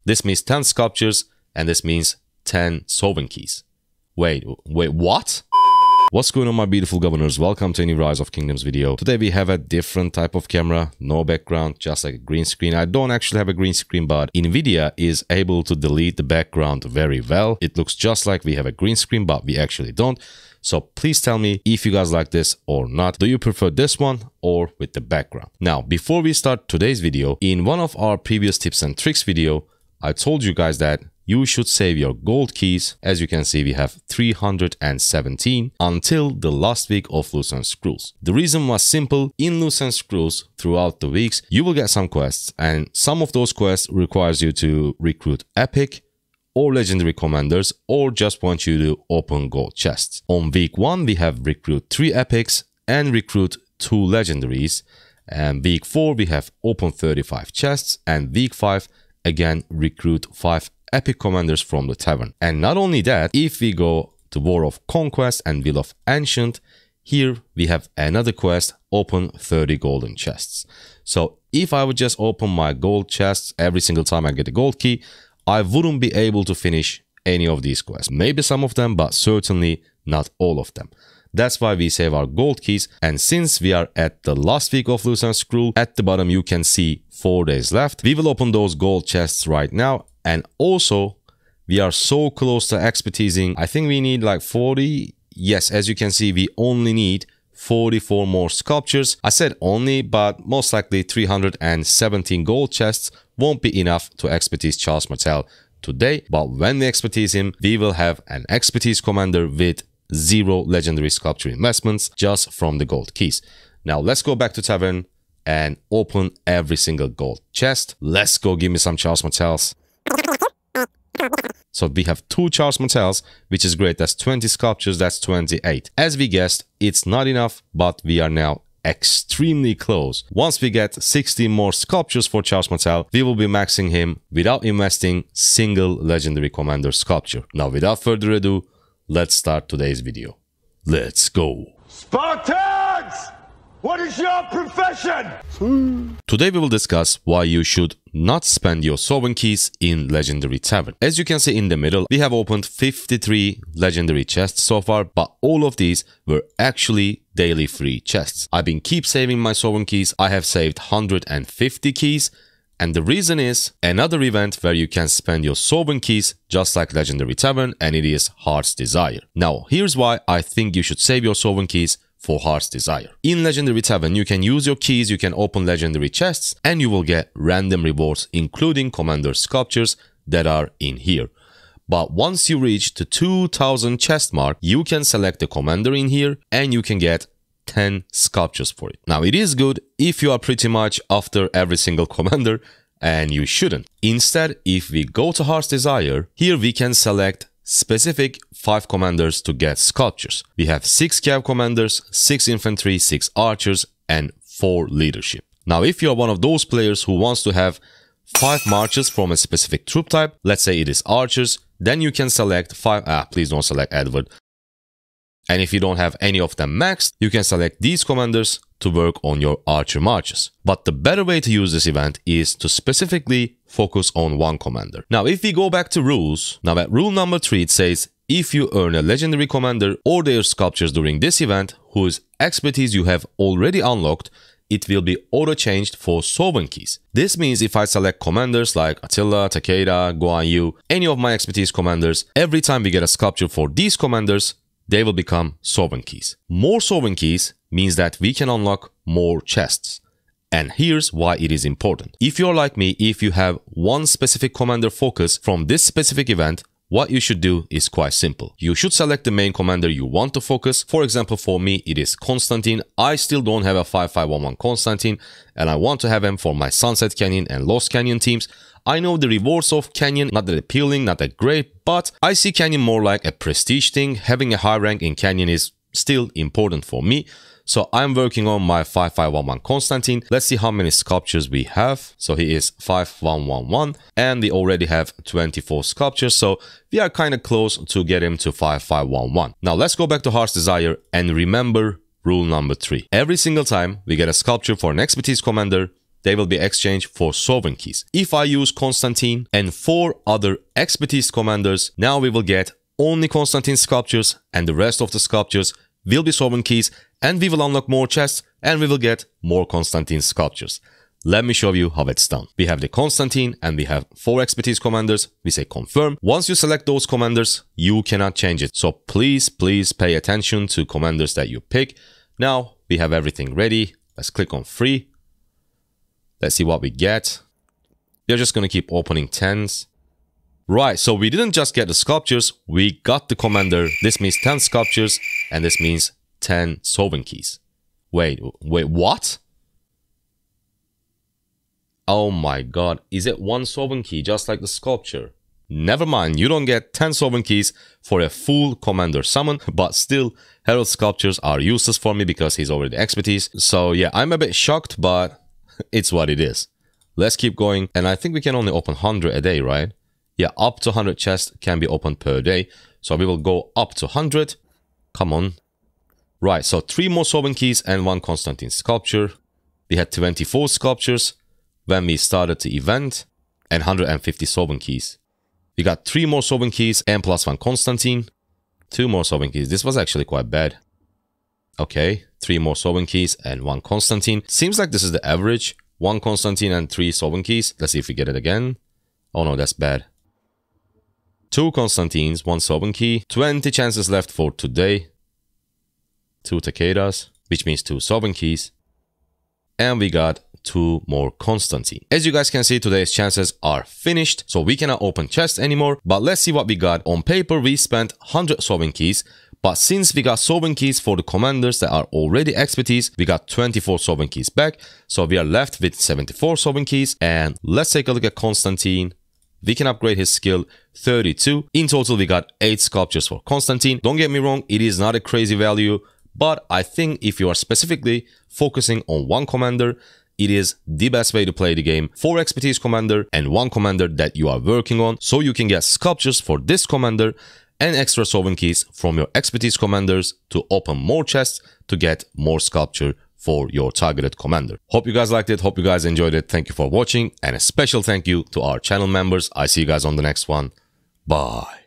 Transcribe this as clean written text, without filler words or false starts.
This means 10 sculptures, and this means 10 sovereign keys. Wait, what? What's going on, my beautiful governors? Welcome to a new Rise of Kingdoms video. Today we have a different type of camera, no background, just like a green screen. I don't actually have a green screen, but Nvidia is able to delete the background very well. It looks just like we have a green screen, but we actually don't. So please tell me if you guys like this or not. Do you prefer this one or with the background? Now, before we start today's video, in one of our previous tips and tricks video, I told you guys that you should save your gold keys. As you can see, we have 317 until the last week of Loose and Screws. The reason was simple. In Loose and Screws, throughout the weeks, you will get some quests, and some of those quests requires you to recruit epic or legendary commanders, or just want you to open gold chests. On week 1, we have recruit 3 epics and recruit 2 legendaries. And week 4, we have open 35 chests, and week 5, again, recruit 5 epic commanders from the tavern. And not only that, if we go to War of Conquest and Will of Ancient, here we have another quest, open 30 golden chests. So if I would just open my gold chests every single time I get a gold key, I wouldn't be able to finish any of these quests. Maybe some of them, but certainly not all of them. That's why we save our gold keys. And since we are at the last week of Loose and Screw, at the bottom you can see 4 days left. We will open those gold chests right now. And also, we are so close to expertising. I think we need like 40. Yes, as you can see, we only need 44 more sculptures. I said only, but most likely 317 gold chests won't be enough to expertise Charles Martel today. But when we expertise him, we will have an expertise commander with 0 legendary sculpture investments just from the gold keys. Now let's go back to Tavern and open every single gold chest. Let's go, give me some Charles Martels. So we have 2 Charles Martels, which is great. That's 20 sculptures, that's 28. As we guessed, it's not enough, but we are now extremely close. Once we get 16 more sculptures for Charles Martel, we will be maxing him without investing single legendary commander sculpture. Now, without further ado, let's start today's video. Let's go. Spartans! What is your profession? Today we will discuss why you should not spend your sovereign keys in Legendary Tavern. As you can see in the middle, we have opened 53 legendary chests so far, but all of these were actually daily free chests. I've been keep saving my sovereign keys. I have saved 150 keys. And the reason is another event where you can spend your sovereign keys just like Legendary Tavern, and it is Hearths Desire. Now, here's why I think you should save your sovereign keys for Hearths Desire. In Legendary Tavern, you can use your keys, you can open legendary chests, and you will get random rewards, including commander sculptures that are in here. But once you reach the 2000 chest mark, you can select the commander in here, and you can get 10 sculptures for it. Now, it is good if you are pretty much after every single commander, and you shouldn't. Instead, if we go to Hearths Desire, here we can select specific 5 commanders to get sculptures. We have 6 cav commanders, 6 infantry, 6 archers, and 4 leadership. Now, if you are one of those players who wants to have 5 marches from a specific troop type, let's say it is archers, then you can select 5. Please don't select Edward. And if you don't have any of them maxed, you can select these commanders to work on your archer marches. But the better way to use this event is to specifically focus on one commander. Now, if we go back to rules, now at rule number 3, it says, if you earn a legendary commander or their sculptures during this event, whose expertise you have already unlocked, it will be auto-changed for sovereign keys. This means if I select commanders like Attila, Takeda, Guan Yu, any of my expertise commanders, every time we get a sculpture for these commanders, they will become sovereign keys. More sovereign keys means that we can unlock more chests. And here's why it is important. If you're like me, if you have one specific commander focus from this specific event, what you should do is quite simple. You should select the main commander you want to focus. For example, for me, it is Constantine. I still don't have a 5511 Constantine, and I want to have him for my Sunset Canyon and Lost Canyon teams. I know the rewards of Canyon, not that appealing, not that great, but I see Canyon more like a prestige thing. Having a high rank in Canyon is still important for me. So I'm working on my 5511 Constantine. Let's see how many sculptures we have. So he is 5111 and we already have 24 sculptures. So we are kind of close to get him to 5511. Now let's go back to Hearths Desire and remember rule number 3. Every single time we get a sculpture for an expertise commander, they will be exchanged for sovereign keys. If I use Constantine and 4 other expertise commanders, now we will get only Constantine sculptures and the rest of the sculptures will be sovereign keys, and we will unlock more chests and we will get more Constantine sculptures. Let me show you how it's done. We have the Constantine and we have 4 expertise commanders. We say confirm. Once you select those commanders, you cannot change it. So please pay attention to commanders that you pick. Now we have everything ready. Let's click on free. Let's see what we get. We're just going to keep opening 10s. Right, so we didn't just get the sculptures, we got the commander. This means 10 sculptures and this means 10 sovereign keys. Wait, what? Oh my god, is it 1 sovereign key just like the sculpture? Never mind, you don't get 10 sovereign keys for a full commander summon, but still, Herald sculptures are useless for me because he's already expertise. So yeah, I'm a bit shocked, but it's what it is. Let's keep going, and I think we can only open 100 a day, right? Yeah, up to 100 chests can be opened per day. So we will go up to 100. Come on. Right, so 3 more sovereign keys and 1 Constantine sculpture. We had 24 sculptures when we started the event and 150 sovereign keys. We got 3 more sovereign keys and plus 1 Constantine. 2 more sovereign keys. This was actually quite bad. Okay, 3 more sovereign keys and 1 Constantine. Seems like this is the average. 1 Constantine and 3 sovereign keys. Let's see if we get it again. Oh no, that's bad. 2 Constantines, 1 sovereign key. 20 chances left for today. 2 Takedas, which means 2 sovereign keys. And we got 2 more Constantine. As you guys can see, today's chances are finished, so we cannot open chests anymore. But let's see what we got. On paper, we spent 100 sovereign keys. But since we got sovereign keys for the commanders that are already expertise, we got 24 sovereign keys back. So we are left with 74 sovereign keys. And let's take a look at Constantine. We can upgrade his skill 32. In total, we got 8 sculptures for Constantine. Don't get me wrong, it is not a crazy value. But I think if you are specifically focusing on 1 commander, it is the best way to play the game. 4 expertise commander and 1 commander that you are working on. So you can get sculptures for this commander and extra sovereign keys from your expertise commanders to open more chests to get more sculpture for your targeted commander. Hope you guys liked it. Hope you guys enjoyed it. Thank you for watching. And a special thank you to our channel members. I see you guys on the next one. Bye.